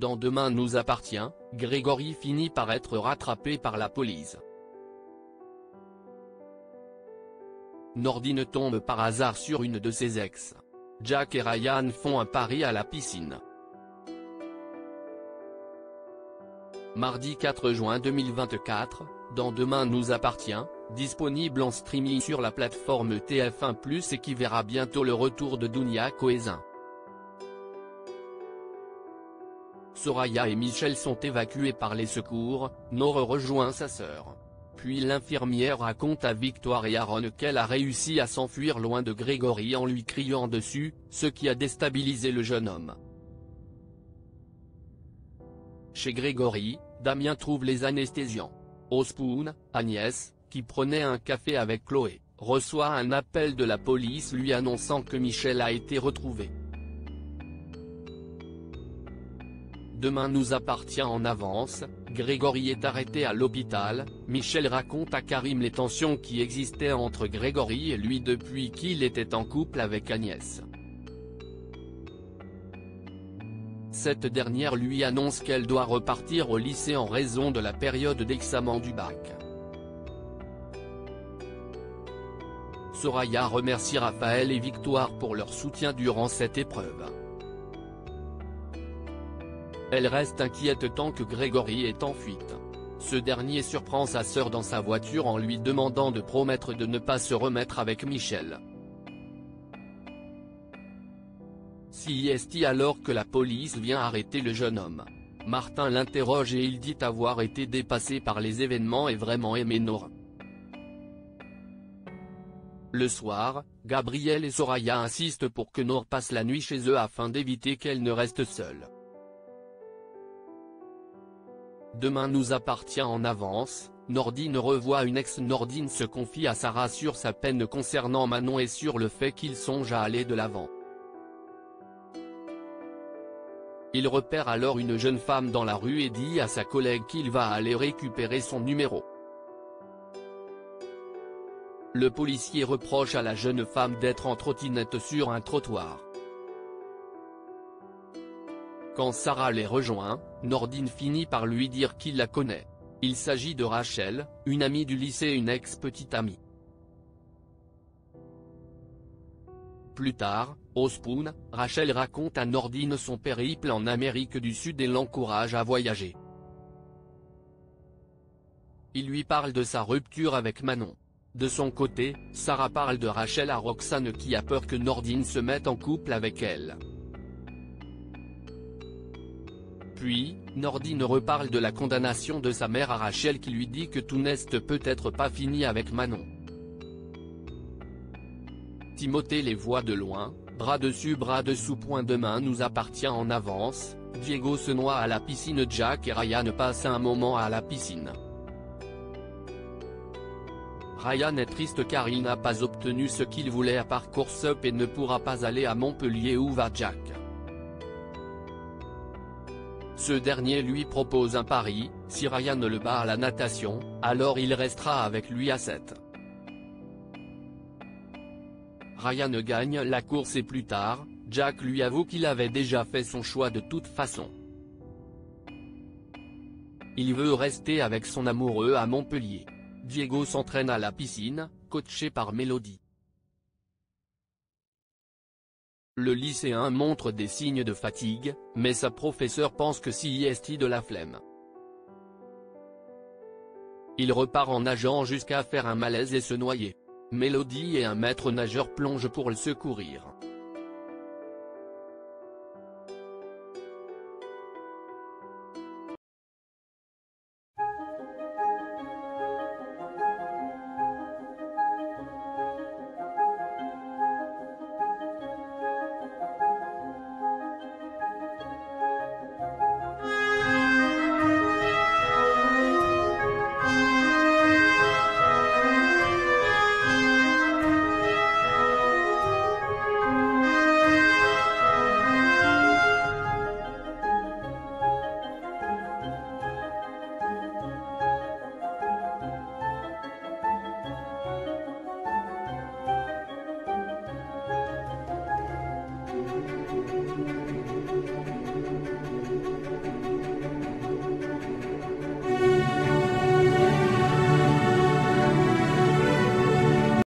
Dans Demain nous appartient, Grégory finit par être rattrapé par la police. Nordine tombe par hasard sur une de ses ex. Jack et Ryan font un pari à la piscine. Mardi 4 juin 2024, Dans Demain nous appartient, disponible en streaming sur la plateforme TF1+ et qui verra bientôt le retour de Dounia Cohézin. Soraya et Michel sont évacués par les secours, Nord rejoint sa sœur. Puis l'infirmière raconte à Victoire et Aaron qu'elle a réussi à s'enfuir loin de Grégory en lui criant dessus, ce qui a déstabilisé le jeune homme. Chez Grégory, Damien trouve les anesthésiants. Au Spoon, Agnès, qui prenait un café avec Chloé, reçoit un appel de la police lui annonçant que Michel a été retrouvé. Demain nous appartient en avance, Grégory est arrêté à l'hôpital, Michel raconte à Karim les tensions qui existaient entre Grégory et lui depuis qu'il était en couple avec Agnès. Cette dernière lui annonce qu'elle doit repartir au lycée en raison de la période d'examen du bac. Soraya remercie Raphaël et Victoire pour leur soutien durant cette épreuve. Elle reste inquiète tant que Grégory est en fuite. Ce dernier surprend sa sœur dans sa voiture en lui demandant de promettre de ne pas se remettre avec Michel. CIST alors que la police vient arrêter le jeune homme. Martin l'interroge et il dit avoir été dépassé par les événements et vraiment aimé Nord. Le soir, Gabriel et Soraya insistent pour que Nord passe la nuit chez eux afin d'éviter qu'elle ne reste seule. Demain nous appartient en avance, Nordine revoit une ex-Nordine se confie à Sarah sur sa peine concernant Manon et sur le fait qu'il songe à aller de l'avant. Il repère alors une jeune femme dans la rue et dit à sa collègue qu'il va aller récupérer son numéro. Le policier reproche à la jeune femme d'être en trottinette sur un trottoir. Quand Sarah les rejoint, Nordine finit par lui dire qu'il la connaît. Il s'agit de Rachel, une amie du lycée et une ex-petite amie. Plus tard, au Spoon, Rachel raconte à Nordine son périple en Amérique du Sud et l'encourage à voyager. Il lui parle de sa rupture avec Manon. De son côté, Sarah parle de Rachel à Roxane qui a peur que Nordine se mette en couple avec elle. Puis, Nordine reparle de la condamnation de sa mère à Rachel qui lui dit que tout n'est peut-être pas fini avec Manon. Timothée les voit de loin, bras dessus bras dessous. Demain nous appartient en avance, Diego se noie à la piscine. Jack et Ryan passent un moment à la piscine. Ryan est triste car il n'a pas obtenu ce qu'il voulait à Parcoursup et ne pourra pas aller à Montpellier où va Jack. Ce dernier lui propose un pari, si Ryan le bat à la natation, alors il restera avec lui à 7. Ryan gagne la course et plus tard, Jack lui avoue qu'il avait déjà fait son choix de toute façon. Il veut rester avec son amoureux à Montpellier. Diego s'entraîne à la piscine, coaché par Mélodie. Le lycéen montre des signes de fatigue, mais sa professeure pense que CIST de la flemme. Il repart en nageant jusqu'à faire un malaise et se noyer. Mélodie et un maître nageur plongent pour le secourir.